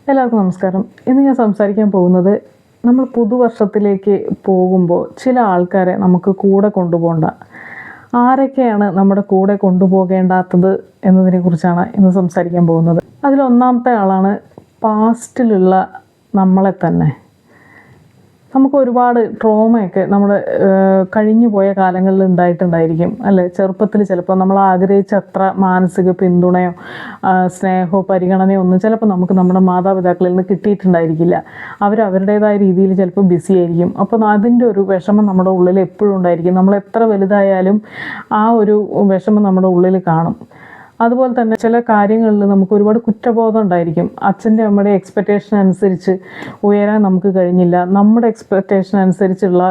എല്ലാവർക്കും നമസ്കാരം. ഇന്ന് ഞാൻ സംസാരിക്കാൻ പോകുന്നത് നമ്മൾ പുതുവർഷത്തിലേക്ക് പോകുമ്പോൾ ചില ആൾക്കാരെ നമുക്ക് കൂടെ കൊണ്ടുപോകണ്ട, ആരൊക്കെയാണ് നമ്മുടെ കൂടെ കൊണ്ടുപോകേണ്ടാത്തത് എന്നതിനെക്കുറിച്ചാണ് ഇന്ന് സംസാരിക്കാൻ പോകുന്നത്. അതിലൊന്നാമത്തെ ആളാണ് പാസ്റ്റിലുള്ള നമ്മളെ തന്നെ. നമുക്ക് ഒരുപാട് ട്രോമയൊക്കെ നമ്മുടെ കഴിഞ്ഞു പോയ കാലങ്ങളിൽ ഉണ്ടായിട്ടുണ്ടായിരിക്കും അല്ലേ. ചെറുപ്പത്തിൽ ചിലപ്പോൾ നമ്മൾ ആഗ്രഹിച്ച അത്ര മാനസിക പിന്തുണയോ സ്നേഹമോ പരിഗണനയോ ഒന്നും ചിലപ്പോൾ നമുക്ക് നമ്മുടെ മാതാപിതാക്കളിൽ നിന്ന് കിട്ടിയിട്ടുണ്ടായിരിക്കില്ല. അവരുടേതായ രീതിയിൽ ചിലപ്പോൾ ബിസി ആയിരിക്കും. അപ്പോൾ അതിൻ്റെ ഒരു വിഷമം നമ്മുടെ ഉള്ളിൽ എപ്പോഴും ഉണ്ടായിരിക്കും. നമ്മൾ എത്ര വലുതായാലും ആ ഒരു വിഷമം നമ്മുടെ ഉള്ളിൽ കാണും. അതുപോലെ തന്നെ ചില കാര്യങ്ങളിൽ നമുക്ക് ഒരുപാട് കുറ്റബോധം ഉണ്ടായിരിക്കും. അച്ഛൻ്റെ അമ്മയുടെ എക്സ്പെക്റ്റേഷൻ അനുസരിച്ച് ഉയരാൻ നമുക്ക് കഴിഞ്ഞില്ല, നമ്മുടെ എക്സ്പെക്റ്റേഷൻ അനുസരിച്ചുള്ള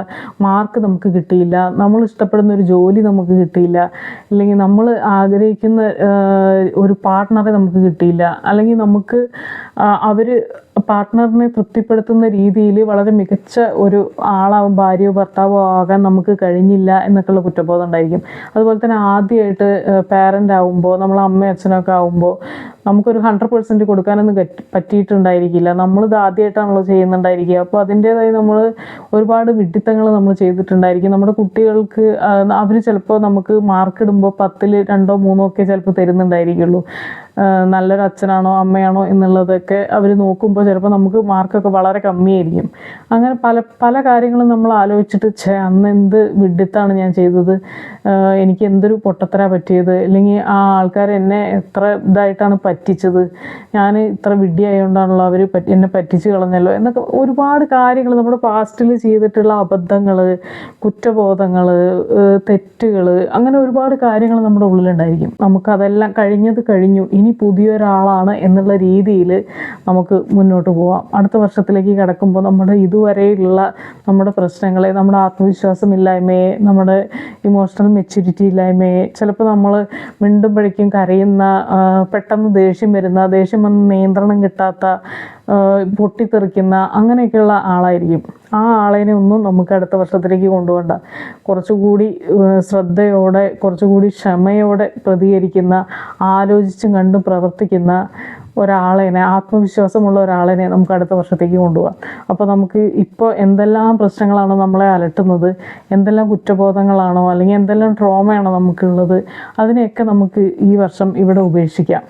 മാർക്ക് നമുക്ക് കിട്ടിയില്ല, നമ്മൾ ഇഷ്ടപ്പെടുന്ന ഒരു ജോലി നമുക്ക് കിട്ടിയില്ല, അല്ലെങ്കിൽ നമ്മൾ ആഗ്രഹിക്കുന്ന ഒരു പാർട്ട്ണറെ നമുക്ക് കിട്ടിയില്ല, അല്ലെങ്കിൽ നമുക്ക് പാർട്ട്ണറിനെ തൃപ്തിപ്പെടുത്തുന്ന രീതിയിൽ വളരെ മികച്ച ഒരു ആളാവും, ഭാര്യയോ ഭർത്താവോ ആകാൻ നമുക്ക് കഴിഞ്ഞില്ല എന്നൊക്കെയുള്ള കുറ്റബോധം ഉണ്ടായിരിക്കും. അതുപോലെ തന്നെ ആദ്യമായിട്ട് പാരൻ്റ് ആവുമ്പോൾ, നമ്മൾ അമ്മയും അച്ഛനൊക്കെ ആവുമ്പോൾ നമുക്കൊരു 100% കൊടുക്കാനൊന്നും പറ്റിയിട്ടുണ്ടായിരിക്കില്ല. നമ്മളിത് ആദ്യമായിട്ടാണല്ലോ ചെയ്യുന്നുണ്ടായിരിക്കുക. അപ്പോൾ അതിൻ്റേതായി നമ്മൾ ഒരുപാട് വിഡ്ഢിത്തങ്ങൾ നമ്മൾ ചെയ്തിട്ടുണ്ടായിരിക്കും. നമ്മുടെ കുട്ടികൾക്ക് അവർ ചിലപ്പോൾ നമുക്ക് മാർക്ക് ഇടുമ്പോൾ 10ൽ 2ഓ 3ഓ ഒക്കെ ചിലപ്പോൾ തരുന്നുണ്ടായിരിക്കുള്ളൂ. നല്ലൊരു അച്ഛനാണോ അമ്മയാണോ എന്നുള്ളതൊക്കെ അവർ നോക്കുമ്പോൾ ചിലപ്പോൾ നമുക്ക് മാർക്കൊക്കെ വളരെ കമ്മിയായിരിക്കും. അങ്ങനെ പല പല കാര്യങ്ങളും നമ്മൾ ആലോചിച്ചിട്ട് അന്ന് എന്ത് വിഡ്ഢിത്താണ് ഞാൻ ചെയ്തത്, എനിക്ക് എന്തൊരു പൊട്ടത്തരാ പറ്റിയത്, അല്ലെങ്കിൽ ആ ആൾക്കാർ എന്നെ എത്ര ഇതായിട്ടാണ് പറ്റിച്ചത്, ഞാൻ ഇത്ര വിഡ്ഢിയായതുകൊണ്ടാണല്ലോ അവർ എന്നെ പറ്റിച്ച് കളഞ്ഞല്ലോ എന്നൊക്കെ ഒരുപാട് കാര്യങ്ങൾ നമ്മുടെ പാസ്റ്റിൽ ചെയ്തിട്ടുള്ള അബദ്ധങ്ങൾ, കുറ്റബോധങ്ങൾ, തെറ്റുകൾ, അങ്ങനെ ഒരുപാട് കാര്യങ്ങൾ നമ്മുടെ ഉള്ളിലുണ്ടായിരിക്കും. നമുക്കതെല്ലാം കഴിഞ്ഞു, ഇനി പുതിയൊരാളാണ് എന്നുള്ള രീതിയിൽ നമുക്ക് മുന്നോട്ട് പോവാം. അടുത്ത വർഷത്തിലേക്ക് കിടക്കുമ്പോൾ നമ്മുടെ ഇതുവരെയുള്ള നമ്മുടെ പ്രശ്നങ്ങളെ, നമ്മുടെ ആത്മവിശ്വാസമില്ലായ്മയെ, നമ്മുടെ ഇമോഷണൽ മെച്യൂരിറ്റി ഇല്ലായ്മയെ, ചിലപ്പോൾ നമ്മൾ മിണ്ടുമ്പോഴേക്കും കരയുന്ന, പെട്ടെന്ന് ദേഷ്യം വന്ന് നിയന്ത്രണം കിട്ടാത്ത, പൊട്ടിത്തെറിക്കുന്ന അങ്ങനെയൊക്കെയുള്ള ആളായിരിക്കും. ആ ആളേനെ ഒന്നും നമുക്ക് അടുത്ത വർഷത്തിലേക്ക് കൊണ്ടുപോകണ്ട. കുറച്ചുകൂടി ശ്രദ്ധയോടെ, കുറച്ചുകൂടി ക്ഷമയോടെ പ്രതികരിക്കുന്ന, ആലോചിച്ചും കണ്ടും പ്രവർത്തിക്കുന്ന ഒരാളേനെ, ആത്മവിശ്വാസമുള്ള ഒരാളേനെ നമുക്ക് അടുത്ത വർഷത്തേക്ക് കൊണ്ടുപോകാം. അപ്പോൾ നമുക്ക് ഇപ്പോൾ എന്തെല്ലാം പ്രശ്നങ്ങളാണോ നമ്മളെ അലട്ടുന്നത്, എന്തെല്ലാം കുറ്റബോധങ്ങളാണോ അല്ലെങ്കിൽ എന്തെല്ലാം ട്രോമയാണോ നമുക്കുള്ളത്, അതിനെയൊക്കെ നമുക്ക് ഈ വർഷം ഇവിടെ ഉപേക്ഷിക്കാം.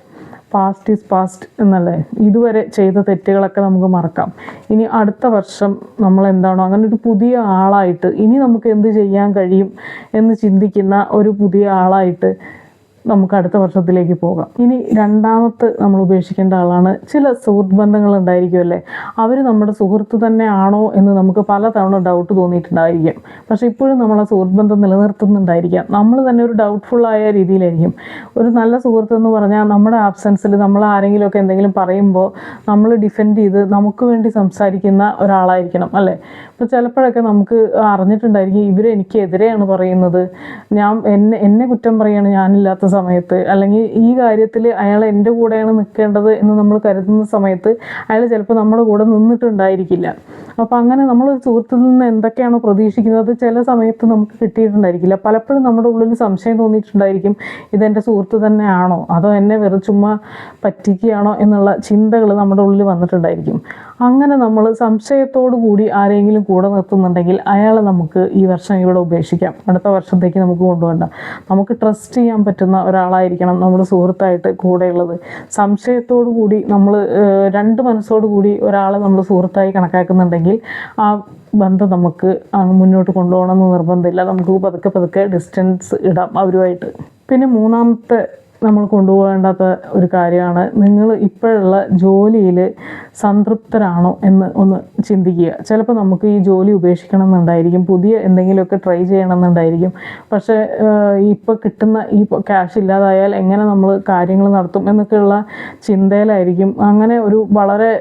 പാസ്റ്റ് ഈസ് പാസ്റ്റ് എന്നല്ലേ, ഇതുവരെ ചെയ്ത തെറ്റുകളൊക്കെ നമുക്ക് മറക്കാം. ഇനി അടുത്ത വർഷം നമ്മൾ എന്താണോ അങ്ങനെ ഒരു പുതിയ ആളായിട്ട്, ഇനി നമുക്ക് എന്ത് ചെയ്യാൻ കഴിയും എന്ന് ചിന്തിക്കുന്ന ഒരു പുതിയ ആളായിട്ട് നമുക്ക് അടുത്ത വർഷത്തിലേക്ക് പോകാം. ഇനി രണ്ടാമത്തെ നമ്മൾ ഉപേക്ഷിക്കേണ്ട ആളാണ് ചില സുഹൃത്ത് ബന്ധങ്ങൾ ഉണ്ടായിരിക്കുമല്ലേ. അവർ നമ്മുടെ സുഹൃത്ത് തന്നെ ആണോ എന്ന് നമുക്ക് പലതവണ ഡൗട്ട് തോന്നിയിട്ടുണ്ടായിരിക്കും. പക്ഷെ ഇപ്പോഴും നമ്മൾ ആ സുഹൃത്ത് ബന്ധം നിലനിർത്തുന്നുണ്ടായിരിക്കാം. നമ്മൾ തന്നെ ഒരു ഡൗട്ട്ഫുള്ളായ രീതിയിലായിരിക്കും. ഒരു നല്ല സുഹൃത്ത് എന്ന് പറഞ്ഞാൽ നമ്മുടെ ആബ്സെൻസിൽ നമ്മൾ ആരെങ്കിലുമൊക്കെ എന്തെങ്കിലും പറയുമ്പോൾ നമ്മൾ ഡിഫെൻഡ് ചെയ്ത് നമുക്ക് വേണ്ടി സംസാരിക്കുന്ന ഒരാളായിരിക്കണം അല്ലേ. ഇപ്പോൾ ചിലപ്പോഴൊക്കെ നമുക്ക് അറിഞ്ഞിട്ടുണ്ടായിരിക്കും ഇവരെനിക്കെതിരെയാണ് പറയുന്നത്, എന്നെ കുറ്റം പറയുകയാണ് ഞാനില്ലാത്ത സമയത്ത്, അല്ലെങ്കിൽ ഈ കാര്യത്തിൽ അയാൾ എൻ്റെ കൂടെയാണ് നിൽക്കേണ്ടത് എന്ന് നമ്മൾ കരുതുന്ന സമയത്ത് അയാൾ ചിലപ്പോൾ നമ്മുടെ കൂടെ നിന്നിട്ടുണ്ടായിരിക്കില്ല. അപ്പോൾ അങ്ങനെ നമ്മളൊരു സുഹൃത്തിൽ നിന്ന് എന്തൊക്കെയാണോ പ്രതീക്ഷിക്കുന്നത് ചില സമയത്ത് നമുക്ക് കിട്ടിയിട്ടുണ്ടായിരിക്കില്ല. പലപ്പോഴും നമ്മുടെ ഉള്ളിൽ സംശയം തോന്നിയിട്ടുണ്ടായിരിക്കും, ഇതെൻ്റെ സുഹൃത്ത് തന്നെയാണോ അതോ എന്നെ ചുമ്മാ പറ്റിക്കുകയാണോ എന്നുള്ള ചിന്തകൾ നമ്മുടെ ഉള്ളിൽ വന്നിട്ടുണ്ടായിരിക്കും. അങ്ങനെ നമ്മൾ സംശയത്തോടു കൂടി ആരെങ്കിലും കൂടെ നിർത്തുന്നുണ്ടെങ്കിൽ അയാളെ നമുക്ക് ഈ വർഷം ഇവിടെ ഉപേക്ഷിക്കാം. അടുത്ത വർഷത്തേക്ക് നമുക്ക് കൊണ്ടുപോകണ്ട. നമുക്ക് ട്രസ്റ്റ് ചെയ്യാൻ പറ്റുന്ന ഒരാളായിരിക്കണം നമ്മുടെ സുഹൃത്തായിട്ട് കൂടെയുള്ളത്. സംശയത്തോടു കൂടി നമ്മൾ 2 മനസ്സോടു കൂടി ഒരാളെ നമ്മൾ സുഹൃത്തായി കണക്കാക്കുന്നുണ്ടെങ്കിൽ ആ ബന്ധം നമുക്ക് മുന്നോട്ട് കൊണ്ടുപോകണമെന്ന് നിർബന്ധമില്ല. നമുക്ക് പതുക്കെ ഡിസ്റ്റൻസ് ഇടാം അവരുമായിട്ട്. പിന്നെ മൂന്നാമത്തെ നമ്മൾ കൊണ്ടുപോകേണ്ടാത്ത ഒരു കാര്യമാണ്, നിങ്ങൾ ഇപ്പോഴുള്ള ജോലിയിൽ സംതൃപ്തരാണോ എന്ന് ഒന്ന് ചിന്തിക്കുക. ചിലപ്പോൾ നമുക്ക് ഈ ജോലി ഉപേക്ഷിക്കണം എന്നുണ്ടായിരിക്കും, പുതിയ എന്തെങ്കിലുമൊക്കെ ട്രൈ ചെയ്യണം എന്നുണ്ടായിരിക്കും. പക്ഷേ ഇപ്പോൾ കിട്ടുന്ന ഈ ക്യാഷ് ഇല്ലാതായാൽ എങ്ങനെ നമ്മൾ കാര്യങ്ങൾ നടത്തും എന്നൊക്കെയുള്ള ചിന്തയിലായിരിക്കും. അങ്ങനെ ഒരു വളരെ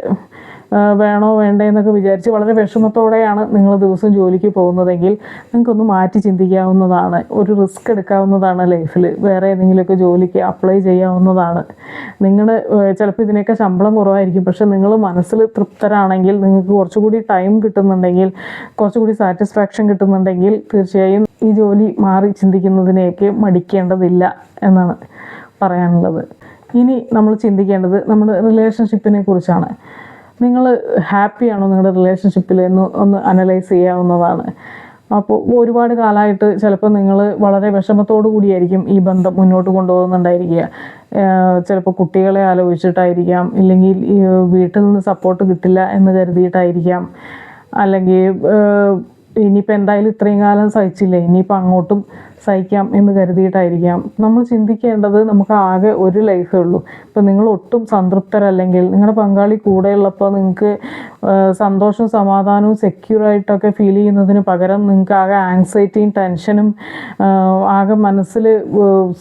വേണോ വേണ്ടേ എന്നൊക്കെ വിചാരിച്ച് വളരെ വിഷമത്തോടെയാണ് നിങ്ങൾ ദിവസം ജോലിക്ക് പോകുന്നതെങ്കിൽ നിങ്ങൾക്കൊന്ന് മാറ്റി ചിന്തിക്കാവുന്നതാണ്. ഒരു റിസ്ക് എടുക്കാവുന്നതാണ് ലൈഫിൽ. വേറെ ഏതെങ്കിലുമൊക്കെ ജോലിക്ക് അപ്ലൈ ചെയ്യാവുന്നതാണ്. നിങ്ങൾ ചിലപ്പോൾ ഇതിനൊക്കെ ശമ്പളം കുറവായിരിക്കും, പക്ഷെ നിങ്ങൾ മനസ്സിൽ തൃപ്തരാണെങ്കിൽ, നിങ്ങൾക്ക് കുറച്ചുകൂടി ടൈം കിട്ടുന്നുണ്ടെങ്കിൽ, കുറച്ചുകൂടി സാറ്റിസ്ഫാക്ഷൻ കിട്ടുന്നുണ്ടെങ്കിൽ തീർച്ചയായും ഈ ജോലി മാറി ചിന്തിക്കുന്നതിനെയൊക്കെ മടിക്കേണ്ടതില്ല എന്നാണ് പറയാനുള്ളത്. ഇനി നമ്മൾ ചിന്തിക്കേണ്ടത് നമ്മുടെ റിലേഷൻഷിപ്പിനെ കുറിച്ചാണ്. നിങ്ങൾ ഹാപ്പിയാണോ നിങ്ങളുടെ റിലേഷൻഷിപ്പിൽ എന്ന് ഒന്ന് അനലൈസ് ചെയ്യാവുന്നതാണ്. അപ്പോൾ ഒരുപാട് കാലമായിട്ട് ചിലപ്പോൾ നിങ്ങൾ വളരെ വിഷമത്തോടു കൂടിയായിരിക്കും ഈ ബന്ധം മുന്നോട്ട് കൊണ്ടുപോകുന്നുണ്ടായിരിക്കുക. ചിലപ്പോൾ കുട്ടികളെ ആലോചിച്ചിട്ടായിരിക്കാം, ഇല്ലെങ്കിൽ വീട്ടിൽ നിന്ന് സപ്പോർട്ട് കിട്ടില്ല എന്ന് കരുതിയിട്ടായിരിക്കാം, അല്ലെങ്കിൽ ഇനിയിപ്പോൾ എന്തായാലും ഇത്രയും കാലം സഹിച്ചില്ലേ, ഇനിയിപ്പോൾ അങ്ങോട്ടും സഹിക്കാം എന്ന് കരുതിയിട്ടായിരിക്കാം. നമ്മൾ ചിന്തിക്കേണ്ടത് നമുക്ക് ആകെ ഒരു ലൈഫേ ഉള്ളൂ. ഇപ്പം നിങ്ങൾ ഒട്ടും സംതൃപ്തരല്ലെങ്കിൽ, നിങ്ങളുടെ പങ്കാളി കൂടെയുള്ളപ്പോൾ നിങ്ങൾക്ക് സന്തോഷവും സമാധാനവും സെക്യൂറായിട്ടൊക്കെ ഫീൽ ചെയ്യുന്നതിന് പകരം നിങ്ങൾക്ക് ആകെ ആങ്സൈറ്റിയും ടെൻഷനും ആകെ മനസ്സിൽ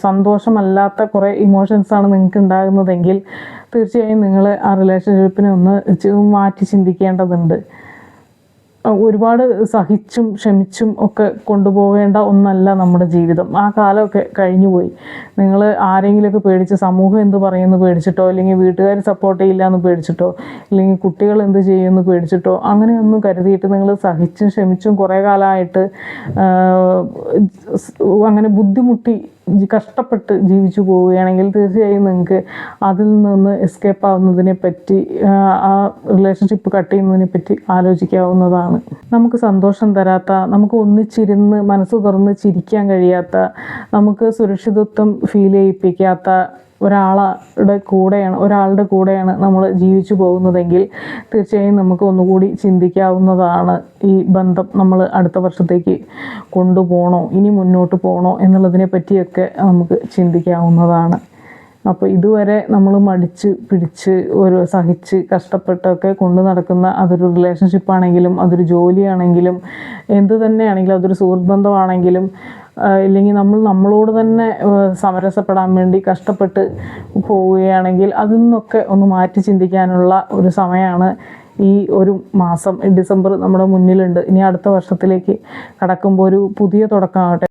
സന്തോഷമല്ലാത്ത കുറേ ഇമോഷൻസാണ് നിങ്ങൾക്ക് ഉണ്ടാകുന്നതെങ്കിൽ തീർച്ചയായും നിങ്ങൾ ആ റിലേഷൻഷിപ്പിനെ ഒന്ന് മാറ്റി ചിന്തിക്കേണ്ടതുണ്ട്. ഒരുപാട് സഹിച്ചും ക്ഷമിച്ചും ഒക്കെ കൊണ്ടുപോകേണ്ട ഒന്നല്ല നമ്മുടെ ജീവിതം. ആ കാലമൊക്കെ കഴിഞ്ഞുപോയി. നിങ്ങൾ ആരെങ്കിലുമൊക്കെ പേടിച്ച് സമൂഹം എന്ത് പറയുമെന്ന് പേടിച്ചിട്ടോ, അല്ലെങ്കിൽ വീട്ടുകാർ സപ്പോർട്ട് ചെയ്യില്ല എന്ന് പേടിച്ചിട്ടോ, അല്ലെങ്കിൽ കുട്ടികൾ എന്ത് ചെയ്യുമെന്ന് പേടിച്ചിട്ടോ അങ്ങനെയൊന്നും കരുതിയിട്ട് നിങ്ങൾ സഹിച്ചും ക്ഷമിച്ചും കുറേ കാലമായിട്ട് അങ്ങനെ ബുദ്ധിമുട്ടി കഷ്ടപ്പെട്ട് ജീവിച്ചു പോവുകയാണെങ്കിൽ തീർച്ചയായും നിങ്ങൾക്ക് അതിൽ നിന്ന് എസ്കേപ്പ് ആവുന്നതിനെ പറ്റി, ആ റിലേഷൻഷിപ്പ് കട്ട് ചെയ്യുന്നതിനെ പറ്റി ആലോചിക്കാവുന്നതാണ്. നമുക്ക് സന്തോഷം തരാത്ത, നമുക്ക് ഒന്നിച്ചിരുന്ന് മനസ്സ് തുറന്ന് ചിരിക്കാൻ കഴിയാത്ത, നമുക്ക് സുരക്ഷിതത്വം ഫീൽ ചെയ്യിപ്പിക്കാത്ത ഒരാളുടെ കൂടെയാണ് നമ്മൾ ജീവിച്ചു പോകുന്നതെങ്കിൽ തീർച്ചയായും നമുക്ക് ഒന്നുകൂടി ചിന്തിക്കാവുന്നതാണ്. ഈ ബന്ധം നമ്മൾ അടുത്ത വർഷത്തേക്ക് കൊണ്ടുപോകണോ, ഇനി മുന്നോട്ട് പോകണോ എന്നുള്ളതിനെ പറ്റിയൊക്കെ നമുക്ക് ചിന്തിക്കാവുന്നതാണ്. അപ്പോൾ ഇതുവരെ നമ്മൾ മടിച്ച് പിടിച്ച് സഹിച്ച് കഷ്ടപ്പെട്ടൊക്കെ കൊണ്ടു നടക്കുന്ന അതൊരു റിലേഷൻഷിപ്പാണെങ്കിലും, അതൊരു ജോലിയാണെങ്കിലും, എന്ത് തന്നെയാണെങ്കിലും, അതൊരു സുഹൃത്ത് ബന്ധമാണെങ്കിലും, ഇല്ലെങ്കിൽ നമ്മളോട് തന്നെ സമരസപ്പെടാൻ വേണ്ടി കഷ്ടപ്പെട്ട് പോവുകയാണെങ്കിൽ അതിൽ നിന്നൊക്കെ ഒന്ന് മാറ്റി ചിന്തിക്കാനുള്ള ഒരു സമയമാണ് ഈ ഒരു മാസം. ഡിസംബർ നമ്മുടെ മുന്നിലുണ്ട്. ഇനി അടുത്ത വർഷത്തിലേക്ക് കടക്കുമ്പോൾ ഒരു പുതിയ തുടക്കമാകട്ടെ.